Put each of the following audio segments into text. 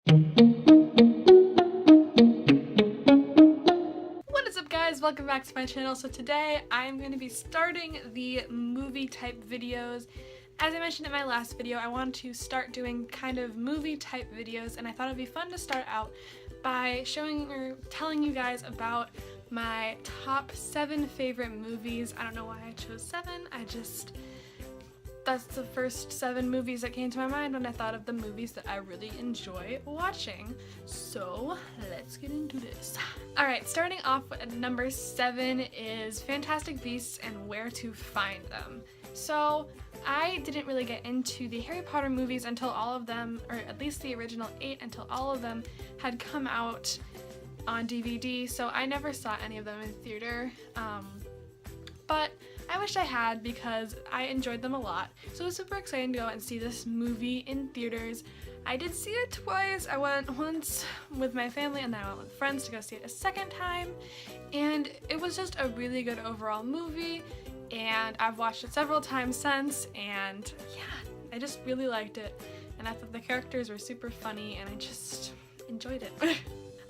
What is up, guys? Welcome back to my channel. So today I'm going to be starting the movie type videos. As I mentioned in my last video, I want to start doing kind of movie type videos, and I thought it'd be fun to start out by showing or telling you guys about my top 7 favorite movies. I don't know why I chose 7, that's the first 7 movies that came to my mind when I thought of the movies that I really enjoy watching. So let's get into this. Alright, starting off at number 7 is Fantastic Beasts and Where to Find Them. So I didn't really get into the Harry Potter movies until all of them, or at least the original 8, until all of them had come out on DVD, so I never saw any of them in theater. But I wish I had, because I enjoyed them a lot. So it was super exciting to go and see this movie in theaters. I did see it twice. I went once with my family and then I went with friends to go see it a second time. And it was just a really good overall movie, and I've watched it several times since, and yeah, I just really liked it. And I thought the characters were super funny and I just enjoyed it.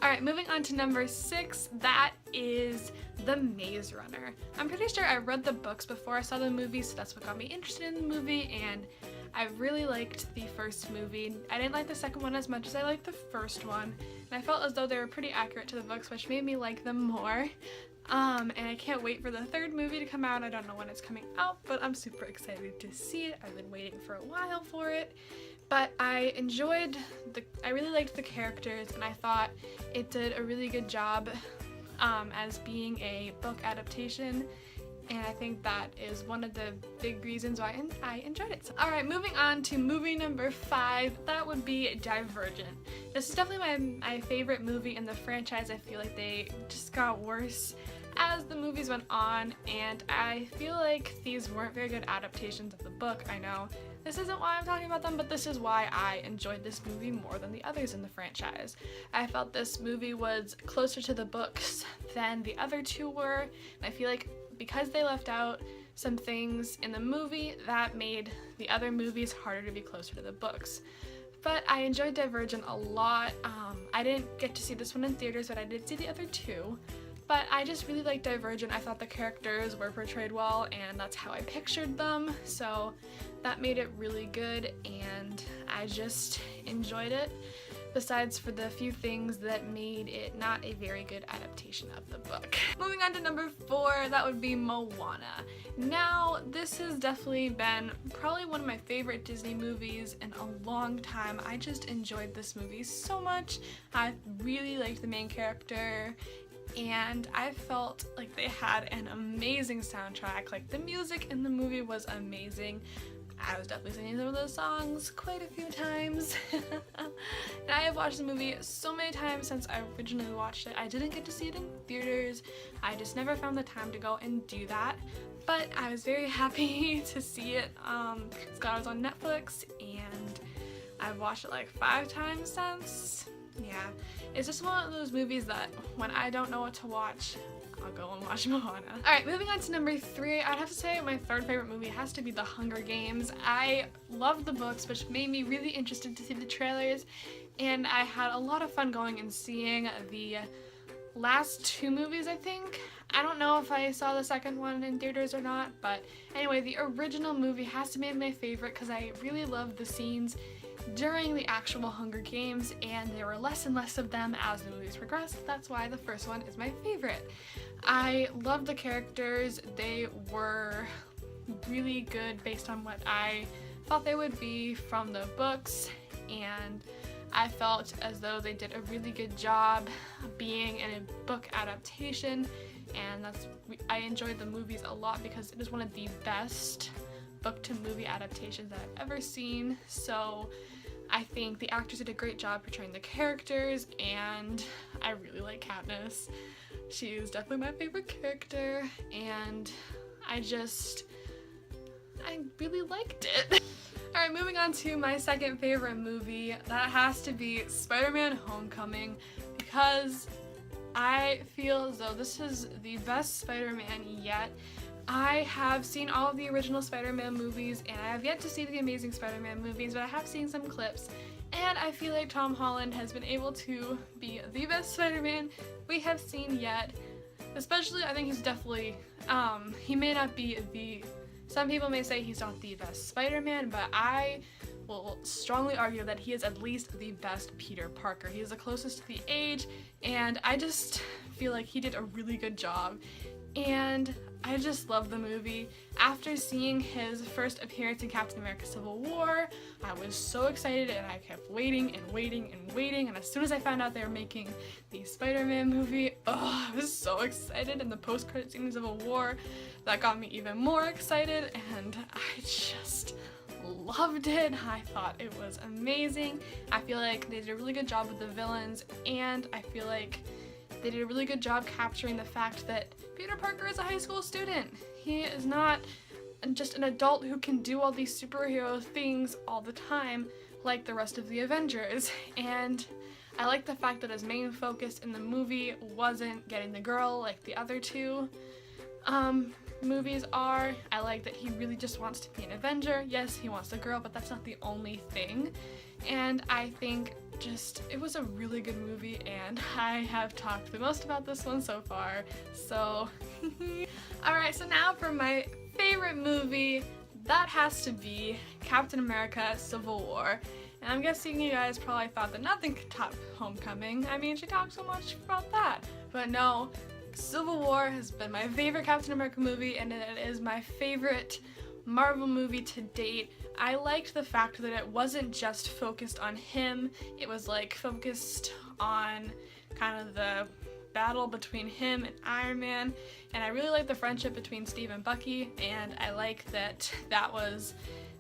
Alright, moving on to number 6, that is The Maze Runner. I'm pretty sure I read the books before I saw the movie, so that's what got me interested in the movie, and I really liked the first movie. I didn't like the second one as much as I liked the first one, and I felt as though they were pretty accurate to the books, which made me like them more. And I can't wait for the third movie to come out. I don't know when it's coming out, but I'm super excited to see it. I've been waiting for a while for it. But I really liked the characters, and I thought it did a really good job as being a book adaptation, and I think that is one of the big reasons why I enjoyed it. Alright, moving on to movie number 5, that would be Divergent. This is definitely my favorite movie in the franchise. I feel like they just got worse as the movies went on, and I feel like these weren't very good adaptations of the book. I know this isn't why I'm talking about them, but this is why I enjoyed this movie more than the others in the franchise. I felt this movie was closer to the books than the other two were, and I feel like because they left out some things in the movie, that made the other movies harder to be closer to the books. But I enjoyed Divergent a lot. I didn't get to see this one in theaters, but I did see the other two. But I just really liked Divergent. I thought the characters were portrayed well, and that's how I pictured them, so that made it really good, and I just enjoyed it, besides for the few things that made it not a very good adaptation of the book. Moving on to number 4, that would be Moana. Now, this has definitely been probably one of my favorite Disney movies in a long time. I just enjoyed this movie so much. I really liked the main character, and I felt like they had an amazing soundtrack. Like, the music in the movie was amazing. I was definitely singing some of those songs quite a few times. And I have watched the movie so many times since I originally watched it. I didn't get to see it in theaters. I just never found the time to go and do that. But I was very happy to see it. It was on Netflix, and I've watched it like 5 times since. Yeah, it's just one of those movies that when I don't know what to watch, I'll go and watch Moana. Alright, moving on to number 3, I'd have to say my third favorite movie has to be The Hunger Games. I loved the books, which made me really interested to see the trailers, and I had a lot of fun going and seeing the last 2 movies, I think. I don't know if I saw the second one in theaters or not, but anyway, the original movie has to be my favorite because I really loved the scenes during the actual Hunger Games, and there were less and less of them as the movies progressed. That's why the first one is my favorite. I loved the characters. They were really good based on what I thought they would be from the books, and I felt as though they did a really good job being in a book adaptation, and I enjoyed the movies a lot because it is one of the best book to movie adaptations that I've ever seen. So I think the actors did a great job portraying the characters, and I really like Katniss. She is definitely my favorite character, and I really liked it. Alright, moving on to my second favorite movie. That has to be SpiderMan Homecoming, because I feel as though this is the best Spider-Man yet. I have seen all of the original Spider-Man movies, and I have yet to see the Amazing Spider-Man movies, but I have seen some clips, And I feel like Tom Holland has been able to be the best Spider-Man we have seen yet. Especially, I think he's definitely, he may not be the, some people may say he's not the best Spider-Man, but I will strongly argue that he is at least the best Peter Parker. He is the closest to the age, and I just feel like he did a really good job. And I just love the movie. After seeing his first appearance in Captain America Civil War, I was so excited and I kept waiting and waiting and waiting, and as soon as I found out they were making the Spider-Man movie, I was so excited, and the post-credit scene in Civil War, that got me even more excited, and I just loved it. I thought it was amazing. I feel like they did a really good job with the villains, and I feel like they did a really good job capturing the fact that Peter Parker is a high school student. He is not just an adult who can do all these superhero things all the time like the rest of the Avengers. And I like the fact that his main focus in the movie wasn't getting the girl like the other two movies are. I like that he really just wants to be an Avenger. Yes, he wants the girl, but that's not the only thing. And I think just, it was a really good movie, and I have talked the most about this one so far, so alright, so now for my favorite movie, that has to be Captain America Civil War. And I'm guessing you guys probably thought that nothing could top Homecoming. I mean, she talked so much about that, but no, Civil War has been my favorite Captain America movie, and it is my favorite Marvel movie to date. I liked the fact that it wasn't just focused on him, it was like focused on kind of the battle between him and Iron Man, and I really like the friendship between Steve and Bucky, and I like that that was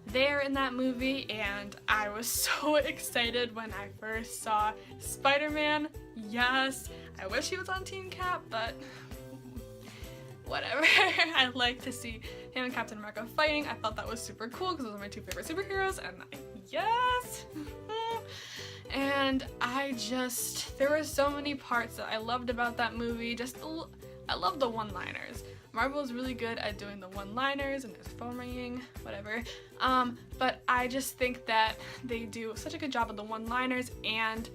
there in that movie, and I was so excited when I first saw Spider-Man. Yes, I wish he was on Team Cap, but whatever. I'd like to see him and Captain America fighting. I thought that was super cool because those are my two favorite superheroes, and yes! And there were so many parts that I loved about that movie. I love the one-liners. Marvel is really good at doing the one-liners and there's phone ringing, whatever. But I just think that they do such a good job of the one-liners, and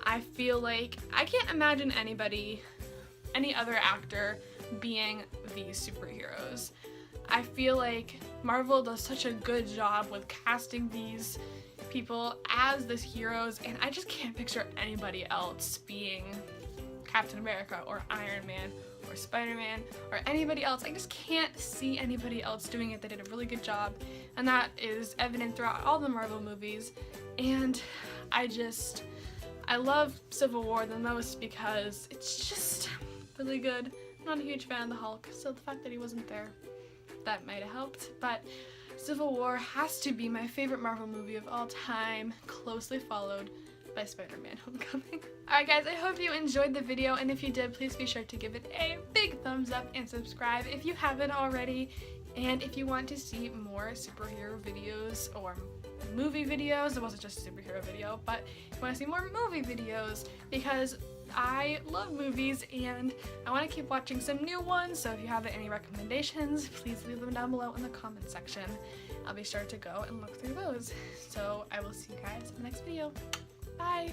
I feel like I can't imagine any other actor being these superheroes. I feel like Marvel does such a good job with casting these people as these heroes, and I just can't picture anybody else being Captain America or Iron Man or Spider-Man or anybody else. I just can't see anybody else doing it. They did a really good job, and that is evident throughout all the Marvel movies. And I love Civil War the most because it's just really good. I'm not a huge fan of the Hulk, so the fact that he wasn't there, that might have helped. But Civil War has to be my favorite Marvel movie of all time, closely followed by SpiderMan Homecoming. Alright guys, I hope you enjoyed the video, and if you did, please be sure to give it a big thumbs up and subscribe if you haven't already. And if you want to see more superhero videos or movie videos, it wasn't just a superhero video, but if you want to see more movie videos, because I love movies and I want to keep watching some new ones, so if you have any recommendations, please leave them down below in the comment section. I'll be sure to go and look through those. So I will see you guys in the next video. Bye!